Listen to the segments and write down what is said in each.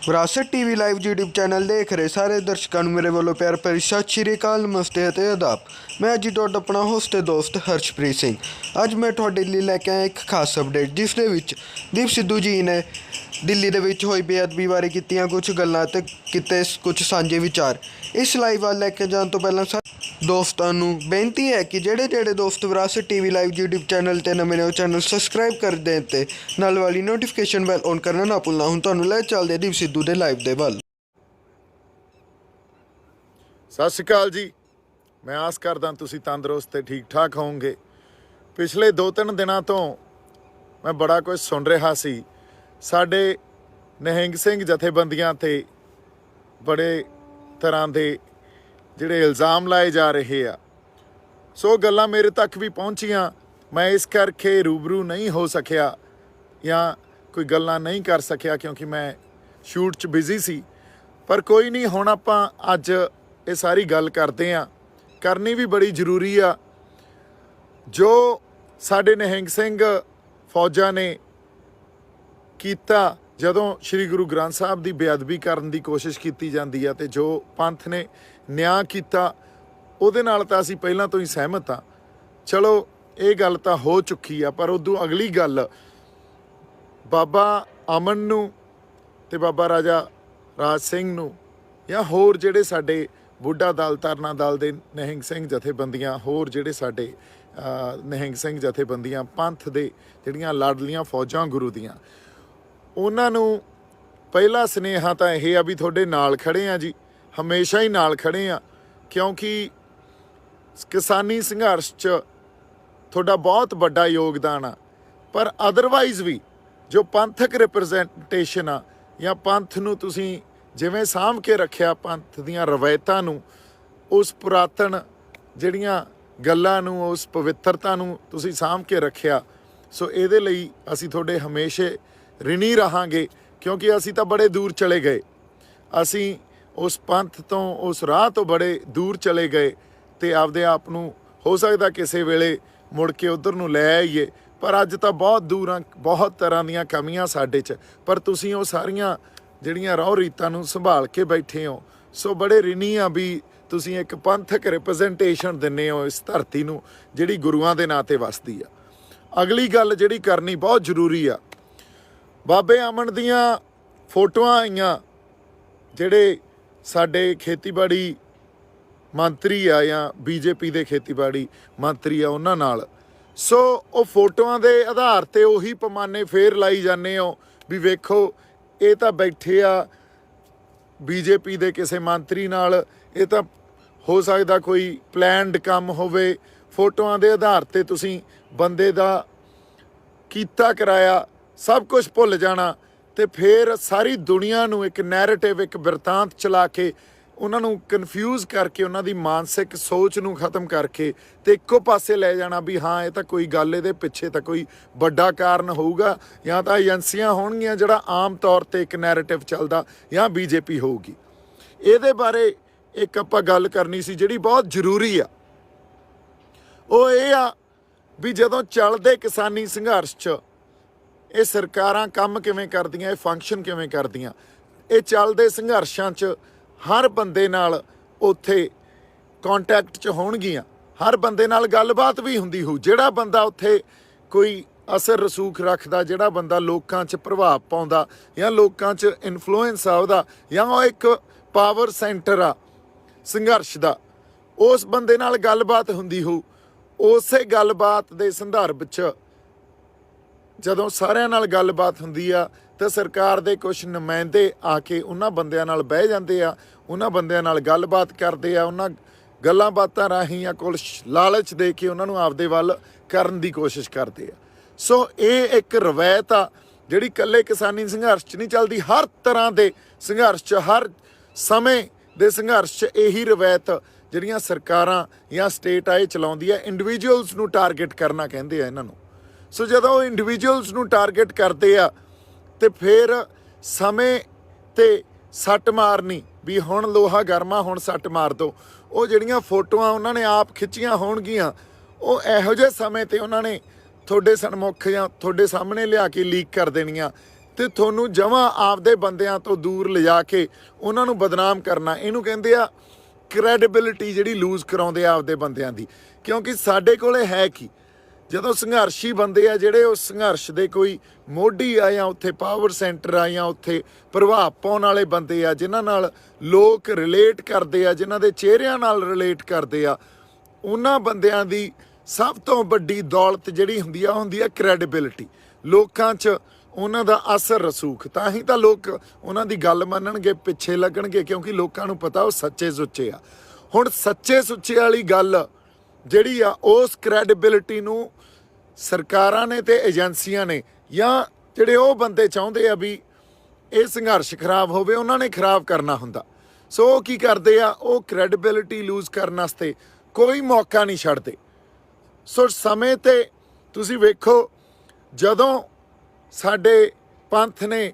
ਵਿਰਾਸਤ TV live YouTube channel ਦੇਖ ਰਹੇ ਸਾਰੇ ਦਰਸ਼ਕਾਂ ਨੂੰ ਮੇਰੇ ਵੱਲੋਂ ਪਿਆਰ ਭਰੀ ਸਤਿ ਸ਼੍ਰੀ ਅਕਾਲ, ਨਮਸਤੇ ਅਤੇ ਆਦਾਬ। ਮੈਂ ਅੱਜ ਤੁਹਾਡਾ ਆਪਣਾ ਹੋਸਟ ਤੇ ਦੋਸਤ ਹਰਸ਼ਪ੍ਰੀਤ ਸਿੰਘ। ਅੱਜ ਮੈਂ ਤੁਹਾਡੇ ਲਈ ਲੈ ਕੇ ਆਇਆ ਇੱਕ ਖਾਸ ਅਪਡੇਟ, ਜਿਸ ਦੇ ਵਿੱਚ ਦੀਪ ਸਿੱਧੂ ਜੀ ਨੇ ਦਿੱਲੀ ਦੇ ਵਿੱਚ ਹੋਈ ਬੇਅਦਬੀ ਬਾਰੇ ਕੀਤੀਆਂ ਕੁਝ ਗੱਲਾਂ ਅਤੇ ਕੀਤੇ ਕੁਝ ਸਾਂਝੇ ਵਿਚਾਰ। ਇਸ ਲਾਈਵ ਵੱਲ ਲੈ ਕੇ ਜਾਣ ਤੋਂ ਪਹਿਲਾਂ ਦੋਸਤਾਂ ਨੂੰ ਬੇਨਤੀ ਹੈ ਕਿ ਜਿਹੜੇ ਦੋਸਤ ਵਿਰਾਸਤ ਟੀਵੀ ਲਾਈਵ YouTube ਚੈਨਲ ਤੇ ਨਵੇਂ ਨੇ ਉਹ ਚੈਨਲ ਸਬਸਕ੍ਰਾਈਬ ਕਰ ਦੇਣ ਤੇ ਨਾਲ ਵਾਲੀ ਨੋਟੀਫਿਕੇਸ਼ਨ ਬੈਲ ਔਨ ਕਰਨਾ ਨਾ ਭੁੱਲਣਾ। ਹੁਣ ਤੁਹਾਨੂੰ ਲੈ ਚੱਲਦੇ ਦੀਪ ਸਿੱਧੂ ਦੇ ਲਾਈਵ ਦੇ ਵੱਲ। ਸਤਿ ਸ਼੍ਰੀ ਅਕਾਲ ਜੀ। ਮੈਂ ਆਸ ਕਰਦਾ ਤੁਸੀਂ ਤੰਦਰੁਸਤ ਤੇ ਠੀਕ ਠਾਕ ਹੋਵੋਗੇ। ਪਿਛਲੇ 2-3 ਦਿਨਾਂ ਤੋਂ ਮੈਂ ਬੜਾ ਕੁਝ ਸੁਣ ਰਿਹਾ ਸੀ। ਸਾਡੇ ਨਿਹੰਗ ਸਿੰਘ ਜਥੇਬੰਦੀਆਂ ਤੇ ਬੜੇ ਤਰ੍ਹਾਂ ਦੇ ਜਿਹੜੇ ਇਲਜ਼ਾਮ ਲਾਏ ਜਾ ਰਹੇ ਆ, ਸੋ ਗੱਲਾਂ ਮੇਰੇ ਤੱਕ ਵੀ ਪਹੁੰਚੀਆਂ। ਮੈਂ ਇਸ ਕਰਕੇ ਰੂਬਰੂ ਨਹੀਂ ਹੋ ਸਕਿਆ ਜਾਂ ਕੋਈ ਗੱਲਾਂ ਨਹੀਂ ਕਰ ਸਕਿਆ ਕਿਉਂਕਿ ਮੈਂ ਸ਼ੂਟ 'ਚ ਬਿਜ਼ੀ ਸੀ। ਪਰ ਕੋਈ ਨਹੀਂ, ਹੁਣ ਆਪਾਂ ਅੱਜ ਇਹ ਸਾਰੀ ਗੱਲ ਕਰਦੇ ਹਾਂ, ਕਰਨੀ ਵੀ ਬੜੀ ਜ਼ਰੂਰੀ ਆ। ਜੋ ਸਾਡੇ ਨਿਹੰਗ ਸਿੰਘ ਫੌਜਾਂ ਨੇ ਕੀਤਾ, ਜਦੋਂ ਸ਼੍ਰੀ ਗੁਰੂ ਗ੍ਰੰਥ ਸਾਹਿਬ ਦੀ ਬੇਅਦਬੀ ਕਰਨ ਦੀ ਕੋਸ਼ਿਸ਼ ਕੀਤੀ ਜਾਂਦੀ ਆ, ਤੇ ਜੋ ਪੰਥ ਨੇ ਨਿਆਂ ਕੀਤਾ ਉਹਦੇ ਨਾਲ ਤਾਂ ਅਸੀਂ ਪਹਿਲਾਂ ਤੋਂ ਹੀ ਸਹਿਮਤ ਹਾਂ। ਚਲੋ ਇਹ ਗੱਲ ਤਾਂ ਹੋ ਚੁੱਕੀ ਆ, ਪਰ ਉਦੋਂ ਅਗਲੀ ਗੱਲ ਬਾਬਾ ਅਮਨ ਨੂੰ ਤੇ ਬਾਬਾ ਰਾਜਾ ਰਾਜ ਸਿੰਘ ਨੂੰ ਜਾਂ ਹੋਰ ਜਿਹੜੇ ਸਾਡੇ ਬੁੱਢਾ ਦਲ, ਤਰਨਾ ਦਲ ਦੇ ਨਿਹੰਗ ਸਿੰਘ ਜਥੇਬੰਦੀਆਂ, ਹੋਰ ਜਿਹੜੇ ਸਾਡੇ ਨਿਹੰਗ ਸਿੰਘ ਜਥੇਬੰਦੀਆਂ ਪੰਥ ਦੇ ਜਿਹੜੀਆਂ ਲਾਡਲੀਆਂ ਫੌਜਾਂ ਗੁਰੂ ਦੀਆਂ, ਉਹਨਾਂ ਨੂੰ ਪਹਿਲਾ ਸੁਨੇਹਾ ਤਾਂ ਇਹ ਆ ਵੀ ਤੁਹਾਡੇ ਨਾਲ ਖੜੇ ਆ ਜੀ, ਹਮੇਸ਼ਾ ਹੀ ਨਾਲ ਖੜੇ ਆ, ਕਿਉਂਕਿ ਕਿਸਾਨੀ ਸੰਘਰਸ਼ 'ਚ ਤੁਹਾਡਾ ਬਹੁਤ ਵੱਡਾ ਯੋਗਦਾਨ ਆ। ਪਰ ਅਦਰਵਾਈਜ਼ ਵੀ ਜੋ ਪੰਥਕ ਰਿਪਰੈਜ਼ੈਂਟੇਸ਼ਨ ਆ ਜਾਂ ਪੰਥ ਨੂੰ ਤੁਸੀਂ ਜਿਵੇਂ ਸਾਂਭ ਕੇ ਰੱਖਿਆ, ਪੰਥ ਦੀਆਂ ਰਵਾਇਤਾਂ ਨੂੰ, ਉਸ ਪੁਰਾਤਨ ਜਿਹੜੀਆਂ ਗੱਲਾਂ ਨੂੰ, ਉਸ ਪਵਿੱਤਰਤਾ ਨੂੰ ਤੁਸੀਂ ਸਾਂਭ ਕੇ ਰੱਖਿਆ, ਸੋ ਇਹਦੇ ਲਈ ਅਸੀਂ ਤੁਹਾਡੇ ਹਮੇਸ਼ਾ ਰਿਣੀ ਰਹਾਂਗੇ। ਕਿਉਂਕਿ ਅਸੀਂ ਤਾਂ ਬੜੇ ਦੂਰ ਚਲੇ ਗਏ, ਅਸੀਂ ਉਸ ਪੰਥ ਤੋਂ, ਉਸ ਰਾਹ ਤੋਂ ਬੜੇ ਦੂਰ ਚਲੇ ਗਏ ਅਤੇ ਆਪਦੇ ਆਪ ਨੂੰ ਹੋ ਸਕਦਾ ਕਿਸੇ ਵੇਲੇ ਮੁੜ ਕੇ ਉੱਧਰ ਨੂੰ ਲੈ ਆਈਏ, ਪਰ ਅੱਜ ਤਾਂ ਬਹੁਤ ਦੂਰ ਆ। ਬਹੁਤ ਤਰ੍ਹਾਂ ਦੀਆਂ ਕਮੀਆਂ ਸਾਡੇ 'ਚ, ਪਰ ਤੁਸੀਂ ਉਹ ਸਾਰੀਆਂ ਜਿਹੜੀਆਂ ਰਹੁ ਰੀਤਾਂ ਨੂੰ ਸੰਭਾਲ ਕੇ ਬੈਠੇ ਹੋ। ਸੋ ਬੜੇ ਰਿਣੀ ਆ ਵੀ ਤੁਸੀਂ ਇੱਕ ਪੰਥਕ ਰਿਪਰੈਜ਼ੈਂਟੇਸ਼ਨ ਦਿੰਦੇ ਹੋ ਇਸ ਧਰਤੀ ਨੂੰ, ਜਿਹੜੀ ਗੁਰੂਆਂ ਦੇ ਨਾਂ 'ਤੇ ਵਸਦੀ ਆ। ਅਗਲੀ ਗੱਲ ਜਿਹੜੀ ਕਰਨੀ ਬਹੁਤ ਜ਼ਰੂਰੀ ਆ, ਬਾਬੇ ਅਮਨ ਦੀਆਂ ਫੋਟੋਆਂ ਆਈਆਂ, ਜਿਹੜੇ ਸਾਡੇ ਖੇਤੀਬਾੜੀ ਮੰਤਰੀ ਆ ਜਾਂ BJP ਦੇ ਖੇਤੀਬਾੜੀ ਮੰਤਰੀ ਆ, ਉਹਨਾਂ ਨਾਲ। ਸੋ ਉਹ ਫੋਟੋਆਂ ਦੇ ਆਧਾਰ 'ਤੇ ਉਹੀ ਪੈਮਾਨੇ ਫੇਰ ਲਾਈ ਜਾਂਦੇ ਹੋ ਵੀ ਵੇਖੋ ਇਹ ਤਾਂ ਬੈਠੇ ਆ BJP ਦੇ ਕਿਸੇ ਮੰਤਰੀ ਨਾਲ, ਇਹ ਤਾਂ ਹੋ ਸਕਦਾ ਕੋਈ ਪਲੈਨਡ ਕੰਮ ਹੋਵੇ। ਫੋਟੋਆਂ ਦੇ ਆਧਾਰ 'ਤੇ ਤੁਸੀਂ ਬੰਦੇ ਦਾ ਕੀਤਾ ਕਰਾਇਆ ਸਭ ਕੁਝ ਭੁੱਲ ਜਾਣਾ, ਅਤੇ ਫਿਰ ਸਾਰੀ ਦੁਨੀਆ ਨੂੰ ਇੱਕ ਨੈਰੇਟਿਵ, ਇੱਕ ਬਿਰਤਾਂਤ ਚਲਾ ਕੇ ਉਹਨਾਂ ਨੂੰ ਕਨਫਿਊਜ਼ ਕਰਕੇ, ਉਹਨਾਂ ਦੀ ਮਾਨਸਿਕ ਸੋਚ ਨੂੰ ਖ਼ਤਮ ਕਰਕੇ ਅਤੇ ਇੱਕੋ ਪਾਸੇ ਲੈ ਜਾਣਾ ਵੀ ਹਾਂ ਇਹ ਤਾਂ ਕੋਈ ਗੱਲ, ਇਹਦੇ ਪਿੱਛੇ ਤਾਂ ਕੋਈ ਵੱਡਾ ਕਾਰਨ ਹੋਊਗਾ, ਜਾਂ ਤਾਂ ਏਜੰਸੀਆਂ ਹੋਣਗੀਆਂ ਜਿਹੜਾ ਆਮ ਤੌਰ 'ਤੇ ਇੱਕ ਨੈਰੇਟਿਵ ਚੱਲਦਾ, ਜਾਂ BJP ਹੋਊਗੀ। ਇਹਦੇ ਬਾਰੇ ਇੱਕ ਆਪਾਂ ਗੱਲ ਕਰਨੀ ਸੀ ਜਿਹੜੀ ਬਹੁਤ ਜ਼ਰੂਰੀ ਆ। ਉਹ ਇਹ ਆ ਵੀ ਜਦੋਂ ਚੱਲਦੇ ਕਿਸਾਨੀ ਸੰਘਰਸ਼ 'ਚ ਇਹ ਸਰਕਾਰਾਂ ਕੰਮ ਕਿਵੇਂ ਕਰਦੀਆਂ, ਇਹ ਫੰਕਸ਼ਨ ਕਿਵੇਂ ਕਰਦੀਆਂ। ਇਹ ਚੱਲਦੇ ਸੰਘਰਸ਼ਾਂ 'ਚ ਹਰ ਬੰਦੇ ਨਾਲ ਉੱਥੇ ਕੰਟੈਕਟ 'ਚ ਹੋਣਗੀਆਂ, ਹਰ ਬੰਦੇ ਨਾਲ ਗੱਲਬਾਤ ਵੀ ਹੁੰਦੀ ਹੋਊ। ਜਿਹੜਾ ਬੰਦਾ ਉੱਥੇ ਕੋਈ ਅਸਰ ਰਸੂਖ ਰੱਖਦਾ, ਜਿਹੜਾ ਬੰਦਾ ਲੋਕਾਂ 'ਚ ਪ੍ਰਭਾਵ ਪਾਉਂਦਾ ਜਾਂ ਲੋਕਾਂ 'ਚ ਇਨਫਲੂਐਂਸ ਆ ਉਹਦਾ, ਜਾਂ ਉਹ ਇੱਕ ਪਾਵਰ ਸੈਂਟਰ ਆ ਸੰਘਰਸ਼ ਦਾ, ਉਸ ਬੰਦੇ ਨਾਲ ਗੱਲਬਾਤ ਹੁੰਦੀ ਹੋਊ। ਉਸੇ ਗੱਲਬਾਤ ਦੇ ਸੰਦਰਭ 'ਚ ਜਦੋਂ ਸਾਰਿਆਂ ਨਾਲ ਗੱਲਬਾਤ ਹੁੰਦੀ ਆ ਤਾਂ ਸਰਕਾਰ ਦੇ ਕੁਝ ਨੁਮਾਇੰਦੇ ਆ ਕੇ ਉਹਨਾਂ ਬੰਦਿਆਂ ਨਾਲ ਬਹਿ ਜਾਂਦੇ ਆ, ਉਹਨਾਂ ਬੰਦਿਆਂ ਨਾਲ ਗੱਲਬਾਤ ਕਰਦੇ ਆ, ਉਹਨਾਂ ਗੱਲਾਂ ਬਾਤਾਂ ਰਾਹੀਂ ਜਾਂ ਕੋਲ ਲਾਲਚ ਦੇ ਕੇ ਉਹਨਾਂ ਨੂੰ ਆਪਦੇ ਵੱਲ ਕਰਨ ਦੀ ਕੋਸ਼ਿਸ਼ ਕਰਦੇ ਆ। ਸੋ ਇਹ ਇੱਕ ਰਵਾਇਤ ਆ ਜਿਹੜੀ ਇਕੱਲੇ ਕਿਸਾਨੀ ਸੰਘਰਸ਼ 'ਚ ਨਹੀਂ ਚੱਲਦੀ, ਹਰ ਤਰ੍ਹਾਂ ਦੇ ਸੰਘਰਸ਼ 'ਚ, ਹਰ ਸਮੇਂ ਦੇ ਸੰਘਰਸ਼ 'ਚ ਇਹੀ ਰਵਾਇਤ ਜਿਹੜੀਆਂ ਸਰਕਾਰਾਂ ਜਾਂ ਸਟੇਟ ਆ ਇਹ ਚਲਾਉਂਦੀ ਆ। ਇੰਡੀਵਿਜੂਅਲਸ ਨੂੰ ਟਾਰਗੇਟ ਕਰਨਾ ਕਹਿੰਦੇ ਆ ਇਹਨਾਂ ਨੂੰ। ਸੋ ਜਦੋਂ ਉਹ ਇੰਡੀਵਿਜੂਅਲਸ ਨੂੰ ਟਾਰਗੇਟ ਕਰਦੇ ਆ ਅਤੇ ਫਿਰ ਸਮੇਂ 'ਤੇ ਸੱਟ ਮਾਰਨੀ ਵੀ ਹੁਣ ਲੋਹਾ ਗਰਮਾ, ਹੁਣ ਸੱਟ ਮਾਰ ਦਿਓ। ਉਹ ਜਿਹੜੀਆਂ ਫੋਟੋਆਂ ਉਹਨਾਂ ਨੇ ਆਪ ਖਿੱਚੀਆਂ ਹੋਣਗੀਆਂ, ਉਹ ਇਹੋ ਜਿਹੇ ਸਮੇਂ 'ਤੇ ਉਹਨਾਂ ਨੇ ਤੁਹਾਡੇ ਸਨਮੁਖ ਜਾਂ ਤੁਹਾਡੇ ਸਾਹਮਣੇ ਲਿਆ ਕੇ ਲੀਕ ਕਰ ਦੇਣੀਆਂ ਤੇ ਤੁਹਾਨੂੰ ਜਮਾਂ ਆਪਦੇ ਬੰਦਿਆਂ ਤੋਂ ਦੂਰ ਲਿਜਾ ਕੇ ਉਹਨਾਂ ਨੂੰ ਬਦਨਾਮ ਕਰਨਾ, ਇਹਨੂੰ ਕਹਿੰਦੇ ਆ ਕ੍ਰੈਡੀਬਿਲਿਟੀ ਜਿਹੜੀ ਲੂਜ਼ ਕਰਾਉਂਦੇ ਆ ਆਪਦੇ ਬੰਦਿਆਂ ਦੀ। ਕਿਉਂਕਿ ਸਾਡੇ ਕੋਲੇ ਹੈ ਕੀ, ਜਦੋਂ ਸੰਘਰਸ਼ੀ ਬੰਦੇ ਆ ਜਿਹੜੇ ਉਸ ਸੰਘਰਸ਼ ਦੇ ਕੋਈ ਮੋਢੀ ਆ ਜਾਂ ਉੱਥੇ ਪਾਵਰ ਸੈਂਟਰ ਆ ਜਾਂ ਉੱਥੇ ਪ੍ਰਭਾਵ ਪਾਉਣ ਵਾਲੇ ਬੰਦੇ ਆ, ਜਿਨ੍ਹਾਂ ਨਾਲ ਲੋਕ ਰਿਲੇਟ ਕਰਦੇ ਆ, ਜਿਨ੍ਹਾਂ ਦੇ ਚਿਹਰਿਆਂ ਨਾਲ ਰਿਲੇਟ ਕਰਦੇ ਆ, ਉਹਨਾਂ ਬੰਦਿਆਂ ਦੀ ਸਭ ਤੋਂ ਵੱਡੀ ਦੌਲਤ ਜਿਹੜੀ ਹੁੰਦੀ ਆ ਕ੍ਰੈਡੀਬਿਲਿਟੀ। ਲੋਕਾਂ 'ਚ ਉਹਨਾਂ ਦਾ ਅਸਰ ਰਸੂਖ, ਤਾਂ ਹੀ ਤਾਂ ਲੋਕ ਉਹਨਾਂ ਦੀ ਗੱਲ ਮੰਨਣਗੇ, ਪਿੱਛੇ ਲੱਗਣਗੇ, ਕਿਉਂਕਿ ਲੋਕਾਂ ਨੂੰ ਪਤਾ ਉਹ ਸੱਚੇ ਸੁੱਚੇ ਆ। ਹੁਣ ਸੱਚੇ ਸੁੱਚੇ ਵਾਲੀ ਗੱਲ ਜਿਹੜੀ ਆ, ਉਸ ਕ੍ਰੈਡੀਬਿਲਿਟੀ ਨੂੰ ਸਰਕਾਰਾਂ ਨੇ ਤੇ ਏਜੰਸੀਆਂ ਨੇ, ਜਾਂ ਜਿਹੜੇ ਉਹ ਬੰਦੇ ਚਾਹੁੰਦੇ ਆ ਵੀ ਇਹ ਸੰਘਰਸ਼ ਖਰਾਬ ਹੋਵੇ, ਉਹਨਾਂ ਨੇ ਖਰਾਬ ਕਰਨਾ ਹੁੰਦਾ। ਸੋ ਉਹ ਕੀ ਕਰਦੇ ਆ, ਉਹ ਕ੍ਰੈਡੀਬਿਲਿਟੀ ਲੂਜ਼ ਕਰਨ ਵਾਸਤੇ ਕੋਈ ਮੌਕਾ ਨਹੀਂ ਛੱਡਦੇ। ਸੋ ਸਮੇਂ ਤੇ ਤੁਸੀਂ ਵੇਖੋ, ਜਦੋਂ ਸਾਡੇ ਪੰਥ ਨੇ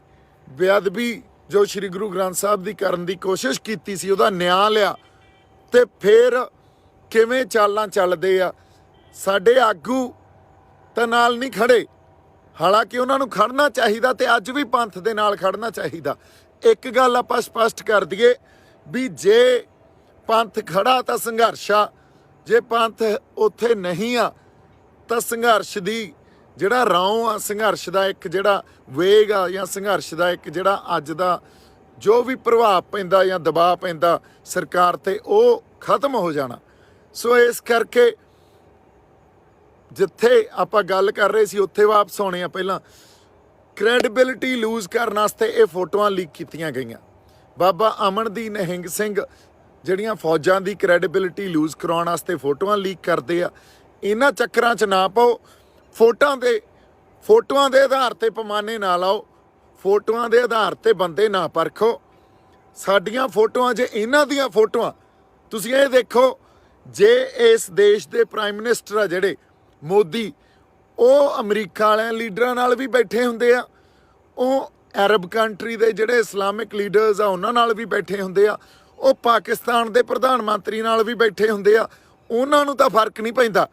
ਬੇਅਦਬੀ ਜੋ ਸ਼੍ਰੀ ਗੁਰੂ ਗ੍ਰੰਥ ਸਾਹਿਬ ਦੀ ਕਰਨ ਦੀ ਕੋਸ਼ਿਸ਼ ਕੀਤੀ ਸੀ, ਉਹਦਾ ਨਿਆਂ ਲਿਆ, ਤੇ ਫਿਰ ਕਿਵੇਂ ਚਾਲਾਂ ਚੱਲਦੇ ਆ। ਸਾਡੇ ਆਗੂ ਤਾਂ ਨਾਲ ਨਹੀਂ ਖੜੇ, ਹਾਲਾਂਕਿ ਉਹਨਾਂ ਨੂੰ ਖੜਨਾ ਚਾਹੀਦਾ ਤੇ ਅੱਜ ਵੀ ਪੰਥ ਦੇ ਨਾਲ ਖੜਨਾ ਚਾਹੀਦਾ। ਇੱਕ ਗੱਲ ਆਪਾਂ ਸਪਸ਼ਟ ਕਰ ਦਈਏ ਵੀ ਜੇ ਪੰਥ ਖੜਾ ਤਾਂ ਸੰਘਰਸ਼ ਆ, ਜੇ ਪੰਥ ਉੱਥੇ ਨਹੀਂ ਆ ਤਾਂ ਸੰਘਰਸ਼ ਦੀ ਜਿਹੜਾ ਰੌਂ ਆ, ਸੰਘਰਸ਼ ਦਾ ਇੱਕ ਜਿਹੜਾ ਵੇਗ ਆ, ਜਾਂ ਸੰਘਰਸ਼ ਦਾ ਇੱਕ ਜਿਹੜਾ ਅੱਜ ਦਾ ਜੋ ਵੀ ਪ੍ਰਭਾਵ ਪੈਂਦਾ ਜਾਂ ਦਬਾਅ ਪੈਂਦਾ ਸਰਕਾਰ ਤੇ, ਉਹ ਖਤਮ ਹੋ ਜਾਣਾ। ਸੋ ਇਸ ਕਰਕੇ ਜਿੱਥੇ ਆਪਾਂ ਗੱਲ ਕਰ ਰਹੇ ਸੀ ਉੱਥੇ ਵਾਪਸ ਆਉਣੇ ਆ। ਪਹਿਲਾਂ ਕ੍ਰੈਡੀਬਿਲਿਟੀ ਲੂਜ਼ ਕਰਨ ਵਾਸਤੇ ਇਹ ਫੋਟੋਆਂ ਲੀਕ ਕੀਤੀਆਂ ਗਈਆਂ। ਬਾਬਾ ਅਮਨ ਦੀ, ਨਿਹੰਗ ਸਿੰਘ ਜਿਹੜੀਆਂ ਫੌਜਾਂ ਦੀ ਕ੍ਰੈਡੀਬਿਲਿਟੀ ਲੂਜ਼ ਕਰਾਉਣ ਵਾਸਤੇ ਫੋਟੋਆਂ ਲੀਕ ਕਰਦੇ ਆ। ਇਹਨਾਂ ਚੱਕਰਾਂ 'ਚ ਨਾ ਪਾਓ। ਫੋਟੋਆਂ ਦੇ ਆਧਾਰ ਤੇ ਪੈਮਾਨੇ ਨਾ ਲਾਓ, ਫੋਟੋਆਂ ਦੇ ਆਧਾਰ ਤੇ ਬੰਦੇ ਨਾ ਪਰਖੋ। ਸਾਡੀਆਂ ਫੋਟੋਆਂ, ਜੇ ਇਹਨਾਂ ਦੀਆਂ ਫੋਟੋਆਂ, ਤੁਸੀਂ ਇਹ ਦੇਖੋ, ਜੇ ਇਸ ਦੇਸ਼ ਦੇ ਪ੍ਰਾਈਮ ਮਿਨਿਸਟਰ ਆ ਜਿਹੜੇ ਮੋਦੀ, ਉਹ ਅਮਰੀਕਾ ਵਾਲਿਆਂ ਲੀਡਰਾਂ ਨਾਲ ਵੀ ਬੈਠੇ ਹੁੰਦੇ ਆ, ਉਹ ਅਰਬ ਕੰਟਰੀ ਦੇ ਜਿਹੜੇ ਇਸਲਾਮਿਕ ਲੀਡਰਸ ਆ ਉਹਨਾਂ ਨਾਲ ਵੀ ਬੈਠੇ ਹੁੰਦੇ ਆ, ਉਹ ਪਾਕਿਸਤਾਨ ਦੇ ਪ੍ਰਧਾਨ ਮੰਤਰੀ ਨਾਲ ਵੀ ਬੈਠੇ ਹੁੰਦੇ ਆ, ਉਹਨਾਂ ਨੂੰ ਤਾਂ ਫਰਕ ਨਹੀਂ ਪੈਂਦਾ,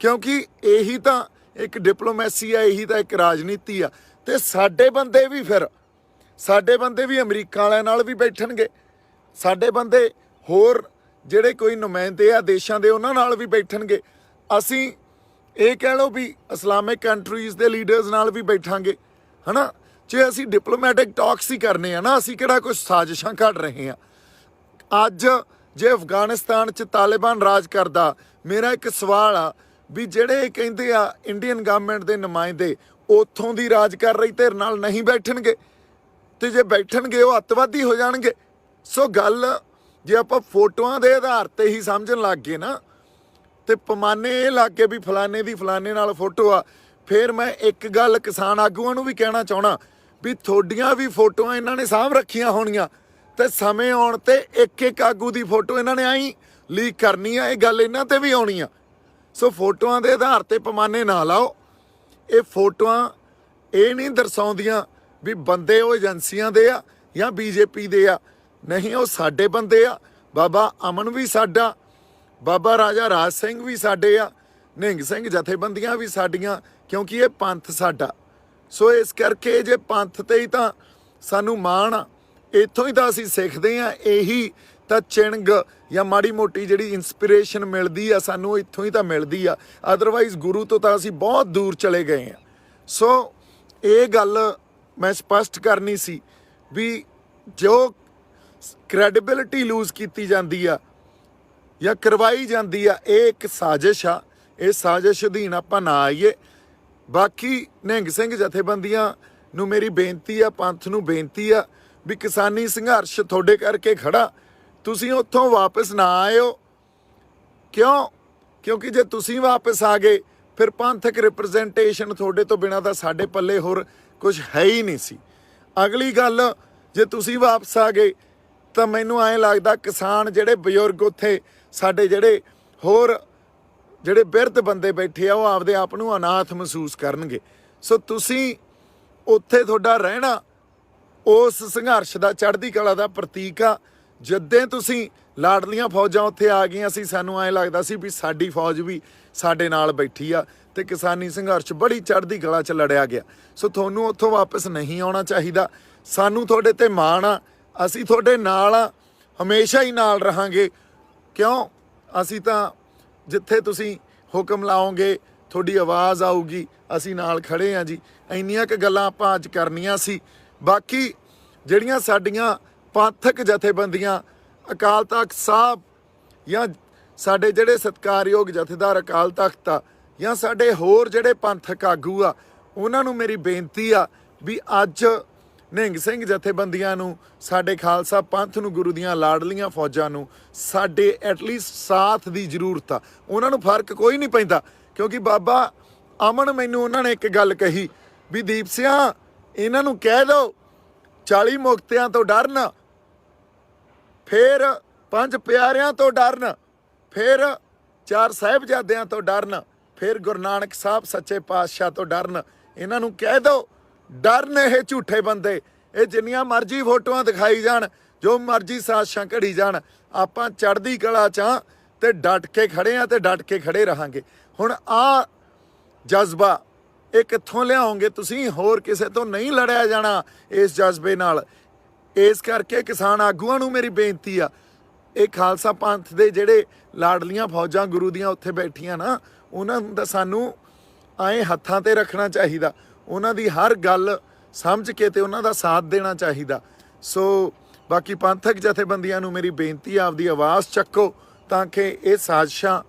ਕਿਉਂਕਿ ਇਹੀ ਤਾਂ ਇੱਕ ਡਿਪਲੋਮੈਸੀ ਆ, ਇਹੀ ਤਾਂ ਇੱਕ ਰਾਜਨੀਤੀ ਆ। ਤੇ ਸਾਡੇ ਬੰਦੇ ਵੀ ਅਮਰੀਕਾ ਵਾਲਿਆਂ ਨਾਲ ਵੀ ਬੈਠਣਗੇ, ਸਾਡੇ ਬੰਦੇ ਹੋਰ ਜਿਹੜੇ ਕੋਈ ਨੁਮਾਇੰਦੇ ਆ ਦੇਸ਼ਾਂ ਦੇ, ਉਹਨਾਂ ਨਾਲ ਵੀ ਬੈਠਣਗੇ। ਅਸੀਂ ਇਹ ਕਹਿ ਲਓ ਵੀ ਇਸਲਾਮਿਕ ਕੰਟਰੀਜ਼ ਦੇ ਲੀਡਰਸ ਨਾਲ ਵੀ ਬੈਠਾਂਗੇ, ਹਨਾ। ਜੇ ਅਸੀਂ ਡਿਪਲੋਮੈਟਿਕ ਟਾਕਸ ਹੀ ਕਰਨੇ ਆ ਨਾ, ਅਸੀਂ ਕਿਹੜਾ ਕੁਝ ਸਾਜ਼ਿਸ਼ਾਂ ਘੜ ਰਹੇ ਆ। ਅੱਜ ਜੇ ਅਫਗਾਨਿਸਤਾਨ 'ਚ ਤਾਲਿਬਾਨ ਰਾਜ ਕਰਦਾ, ਮੇਰਾ ਇੱਕ ਸਵਾਲ ਆ ਵੀ ਜਿਹੜੇ ਕਹਿੰਦੇ ਆ ਇੰਡੀਅਨ ਗਵਰਨਮੈਂਟ ਦੇ ਨੁਮਾਇੰਦੇ ਉੱਥੋਂ ਦੀ ਰਾਜ ਕਰ ਰਹੀ ਧਿਰ ਨਾਲ ਨਹੀਂ ਬੈਠਣਗੇ, ਤੇ ਜੇ ਬੈਠਣਗੇ ਉਹ ਅੱਤਵਾਦੀ ਹੋ ਜਾਣਗੇ। ਸੋ ਗੱਲ ਜੇ ਆਪਾਂ ਫੋਟੋਆਂ ਦੇ ਆਧਾਰ ਤੇ ਹੀ ਸਮਝਣ ਲੱਗ ਗਏ ਨਾ, ਤੇ ਪੈਮਾਨੇ ਇਹ ਲੱਗ ਗਏ ਵੀ ਫਲਾਣੇ ਦੀ ਫਲਾਣੇ ਨਾਲ ਫੋਟੋ ਆ, ਫਿਰ ਮੈਂ ਇੱਕ ਗੱਲ ਕਿਸਾਨ ਆਗੂਆਂ ਨੂੰ ਵੀ ਕਹਿਣਾ ਚਾਹਣਾ ਵੀ ਤੁਹਾਡੀਆਂ ਵੀ ਫੋਟੋਆਂ ਇਹਨਾਂ ਨੇ ਸਾਂਭ ਰੱਖੀਆਂ ਹੋਣੀਆਂ, ਤੇ ਸਮੇਂ ਆਉਣ ਤੇ ਇੱਕ ਇੱਕ ਆਗੂ ਦੀ ਫੋਟੋ ਇਹਨਾਂ ਨੇ ਆਈ ਲੀਕ ਕਰਨੀ ਆ, ਇਹ ਗੱਲ ਇਹਨਾਂ ਤੇ ਵੀ ਆਉਣੀ ਆ। ਸੋ ਫੋਟੋਆਂ ਦੇ ਆਧਾਰ ਤੇ ਪੈਮਾਨੇ ਨਾ ਲਾਓ। ਇਹ ਫੋਟੋਆਂ ਇਹ ਨਹੀਂ ਦਰਸਾਉਂਦੀਆਂ ਵੀ ਬੰਦੇ ਉਹ ਏਜੰਸੀਆਂ ਦੇ ਆ ਜਾਂ ਬੀਜੇਪੀ ਦੇ ਆ, ਨਹੀਂ, ਉਹ ਸਾਡੇ ਬੰਦੇ ਆ। ਬਾਬਾ ਅਮਨ ਵੀ ਸਾਡਾ, ਬਾਬਾ ਰਾਜਾ ਰਾਜ ਸਿੰਘ ਵੀ ਸਾਡੇ ਆ, ਨਿਹੰਗ ਸਿੰਘ ਜਥੇਬੰਦੀਆਂ ਵੀ ਸਾਡੀਆਂ, ਕਿਉਂਕਿ ਇਹ ਪੰਥ ਸਾਡਾ। ਸੋ ਇਸ ਕਰਕੇ ਜੇ ਪੰਥ ਤੇ ਹੀ ਤਾਂ ਸਾਨੂੰ ਮਾਣ ਆ, ਇੱਥੋਂ ਹੀ ਤਾਂ ਅਸੀਂ ਸਿੱਖਦੇ ਹਾਂ, ਇਹੀ ਤਾਂ ਚਿੰਗ ਜਾਂ ਮਾੜੀ ਮੋਟੀ ਜਿਹੜੀ ਇਨਸਪੀਰੇਸ਼ਨ ਮਿਲਦੀ ਆ ਸਾਨੂੰ, ਇੱਥੋਂ ਹੀ ਤਾਂ ਮਿਲਦੀ ਆ। ਅਦਰਵਾਈਜ਼ ਗੁਰੂ ਤੋਂ ਤਾਂ ਅਸੀਂ ਬਹੁਤ ਦੂਰ ਚਲੇ ਗਏ ਹਾਂ। ਸੋ ਇਹ ਗੱਲ ਮੈਂ ਸਪਸ਼ਟ ਕਰਨੀ ਸੀ ਵੀ ਜੋ ਕ੍ਰੈਡੀਬਿਲਿਟੀ ਲੂਜ਼ ਕੀਤੀ ਜਾਂਦੀ ਆ ਜਾਂ ਕਰਵਾਈ ਜਾਂਦੀ ਆ, ਇਹ ਇੱਕ ਸਾਜ਼ਿਸ਼ ਆ। ਇਹ ਸਾਜ਼ਿਸ਼ ਅਧੀਨ ਆਪਾਂ ਨਾ ਆਈਏ। ਬਾਕੀ ਨਿਹੰਗ ਸਿੰਘ ਜਥੇਬੰਦੀਆਂ ਨੂੰ ਮੇਰੀ ਬੇਨਤੀ ਆ, ਪੰਥ ਨੂੰ ਬੇਨਤੀ ਆ ਵੀ ਕਿਸਾਨੀ ਸੰਘਰਸ਼ ਤੁਹਾਡੇ ਕਰਕੇ ਖੜਾ, ਤੁਸੀਂ ਉੱਥੋਂ ਵਾਪਸ ਨਾ ਆਇਓ। ਕਿਉਂਕਿ ਜੇ ਤੁਸੀਂ ਵਾਪਸ ਆ ਗਏ ਫਿਰ ਪੰਥਕ ਰਿਪਰੈਜ਼ੈਂਟੇਸ਼ਨ ਤੁਹਾਡੇ ਤੋਂ ਬਿਨਾਂ ਤਾਂ ਸਾਡੇ ਪੱਲੇ ਹੋਰ ਕੁਝ ਹੈ ਹੀ ਨਹੀਂ ਸੀ। ਅਗਲੀ ਗੱਲ, ਜੇ ਤੁਸੀਂ ਵਾਪਸ ਆ ਗਏ ਤਾਂ ਮੈਨੂੰ ਐਂ ਲੱਗਦਾ ਕਿਸਾਨ ਜਿਹੜੇ ਬਜ਼ੁਰਗ ਉੱਥੇ ਸਾਡੇ ਜਿਹੜੇ ਹੋਰ ਜਿਹੜੇ ਬਿਰਧ ਬੰਦੇ ਬੈਠੇ ਆ, ਉਹ ਆਪਦੇ ਆਪ ਨੂੰ ਅਨਾਥ ਮਹਿਸੂਸ ਕਰਨਗੇ। ਸੋ ਤੁਸੀਂ ਉੱਥੇ ਤੁਹਾਡਾ ਰਹਿਣਾ ਉਸ ਸੰਘਰਸ਼ ਦਾ, ਚੜ੍ਹਦੀ ਕਲਾ ਦਾ ਪ੍ਰਤੀਕ ਆ। ਜਦੋਂ ਤੁਸੀਂ ਲਾਡਲੀਆਂ ਫੌਜਾਂ ਉੱਥੇ ਆ ਗਈਆਂ ਸੀ, ਸਾਨੂੰ ਐਂ ਲੱਗਦਾ ਸੀ ਵੀ ਸਾਡੀ ਫੌਜ ਵੀ ਸਾਡੇ ਨਾਲ ਬੈਠੀ ਆ ਤੇ ਕਿਸਾਨੀ ਸੰਘਰਸ਼ ਬੜੀ ਚੜ੍ਹਦੀ ਕਲਾ 'ਚ ਲੜਿਆ ਗਿਆ। ਸੋ ਤੁਹਾਨੂੰ ਉੱਥੋਂ ਵਾਪਸ ਨਹੀਂ ਆਉਣਾ ਚਾਹੀਦਾ। ਸਾਨੂੰ ਤੁਹਾਡੇ ਤੇ ਮਾਣ ਆ, ਅਸੀਂ ਤੁਹਾਡੇ ਨਾਲ ਆ, ਹਮੇਸ਼ਾ ਹੀ ਨਾਲ ਰਹਾਂਗੇ। ਕਿਉਂ? ਅਸੀਂ ਤਾਂ ਜਿੱਥੇ ਤੁਸੀਂ ਹੁਕਮ ਲਾਓਗੇ ਤੁਹਾਡੀ ਆਵਾਜ਼ ਆਊਗੀ, ਅਸੀਂ ਨਾਲ ਖੜੇ ਹਾਂ ਜੀ। ਇੰਨੀਆਂ ਕੁ ਗੱਲਾਂ ਆਪਾਂ ਅੱਜ ਕਰਨੀਆਂ ਸੀ। ਬਾਕੀ ਜਿਹੜੀਆਂ ਸਾਡੀਆਂ ਪੰਥਕ ਜਥੇਬੰਦੀਆਂ, ਅਕਾਲ ਤਖਤ ਸਾਹਿਬ ਜਾਂ ਸਾਡੇ ਜਿਹੜੇ ਸਤਿਕਾਰਯੋਗ ਜਥੇਦਾਰ ਅਕਾਲ ਤਖਤ ਆ ਜਾਂ ਸਾਡੇ ਹੋਰ ਜਿਹੜੇ ਪੰਥਕ ਆਗੂ ਆ, ਉਹਨਾਂ ਨੂੰ ਮੇਰੀ ਬੇਨਤੀ ਆ ਵੀ ਅੱਜ ਨਿਹੰਗ ਸਿੰਘ ਜਥੇਬੰਦੀਆਂ ਨੂੰ, ਸਾਡੇ ਖਾਲਸਾ ਪੰਥ ਨੂੰ, ਗੁਰੂ ਦੀਆਂ ਲਾਡਲੀਆਂ ਫੌਜਾਂ ਨੂੰ ਸਾਡੇ ਐਟਲੀਸਟ ਸਾਥ ਦੀ ਜ਼ਰੂਰਤ ਆ। ਉਹਨਾਂ ਨੂੰ ਫਰਕ ਕੋਈ ਨਹੀਂ ਪੈਂਦਾ, ਕਿਉਂਕਿ ਬਾਬਾ ਅਮਨ ਮੈਨੂੰ ਉਹਨਾਂ ਨੇ ਇੱਕ ਗੱਲ ਕਹੀ ਵੀ ਦੀਪ ਸਿਆਂ ਇਹਨਾਂ ਨੂੰ ਕਹਿ ਦਿਓ 40 ਮੁਕਤਿਆਂ ਤੋਂ ਡਰਨ, ਫਿਰ 5 ਪਿਆਰਿਆਂ ਤੋਂ ਡਰਨ, ਫਿਰ 4 ਸਾਹਿਬਜ਼ਾਦਿਆਂ ਤੋਂ ਡਰਨ, ਫਿਰ ਗੁਰੂ ਨਾਨਕ ਸਾਹਿਬ ਸੱਚੇ ਪਾਤਸ਼ਾਹ ਤੋਂ ਡਰਨ। ਇਹਨਾਂ ਨੂੰ ਕਹਿ ਦਿਓ ਡਰਨ ਇਹ ਝੂਠੇ ਬੰਦੇ। ਇਹ ਜਿੰਨੀਆਂ ਮਰਜ਼ੀ ਫੋਟੋਆਂ ਦਿਖਾਈ ਜਾਣ, ਜੋ ਮਰਜ਼ੀ ਸਾਜ਼ਿਸ਼ਾਂ ਘੜੀ ਜਾਣ, ਆਪਾਂ ਚੜ੍ਹਦੀ ਕਲਾ 'ਚ ਆਂ ਤੇ ਡਟ ਕੇ ਖੜੇ ਆ ਤੇ ਡਟ ਕੇ ਖੜੇ ਰਹਾਂਗੇ। ਹੁਣ ਆ ਜਜ਼ਬਾ ਇਹ ਕਿੱਥੋਂ ਲਿਆਓਗੇ ਤੁਸੀਂ? ਹੋਰ ਕਿਸੇ ਤੋਂ ਨਹੀਂ ਲੜਿਆ ਜਾਣਾ ਇਸ ਜਜ਼ਬੇ ਨਾਲ। ਇਸ ਕਰਕੇ ਕਿਸਾਨ ਆਗੂਆਂ ਨੂੰ ਮੇਰੀ ਬੇਨਤੀ ਆ, ਇਹ ਖਾਲਸਾ ਪੰਥ ਦੇ ਜਿਹੜੇ ਲਾਡਲੀਆਂ ਫੌਜਾਂ ਗੁਰੂ ਦੀਆਂ ਉੱਥੇ ਬੈਠੀਆਂ ਨਾ, ਉਹਨਾਂ ਨੂੰ ਤਾਂ ਸਾਨੂੰ ਐਂ ਹੱਥਾਂ ਤੇ ਰੱਖਣਾ ਚਾਹੀਦਾ, ਉਹਨਾਂ ਦੀ ਹਰ ਗੱਲ ਸਮਝ ਕੇ ਤੇ ਉਹਨਾਂ ਦਾ ਸਾਥ ਦੇਣਾ ਚਾਹੀਦਾ। ਸੋ ਬਾਕੀ ਪੰਥਕ ਜਥੇਬੰਦੀਆਂ ਨੂੰ ਮੇਰੀ ਬੇਨਤੀ ਆ, ਆਪਦੀ ਆਵਾਜ਼ ਚੱਕੋ ਤਾਂ ਕਿ ਇਹ ਸਾਜ਼ਿਸ਼ਾਂ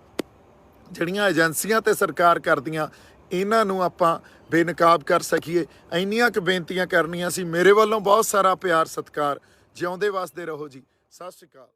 ਜਿਹੜੀਆਂ ਏਜੰਸੀਆਂ ਤੇ ਸਰਕਾਰ ਕਰਦੀਆਂ, ਇਹਨਾਂ ਨੂੰ ਆਪਾਂ ਬੇਨਕਾਬ ਕਰ ਸਕੀਏ। ਇੰਨੀਆਂ ਕੁ ਬੇਨਤੀਆਂ ਕਰਨੀਆਂ ਸੀ। ਮੇਰੇ ਵੱਲੋਂ ਬਹੁਤ ਸਾਰਾ ਪਿਆਰ ਸਤਿਕਾਰ। ਜਿਉਂਦੇ ਵਸਦੇ ਰਹੋ ਜੀ। ਸਤਿ ਸ਼੍ਰੀ ਅਕਾਲ।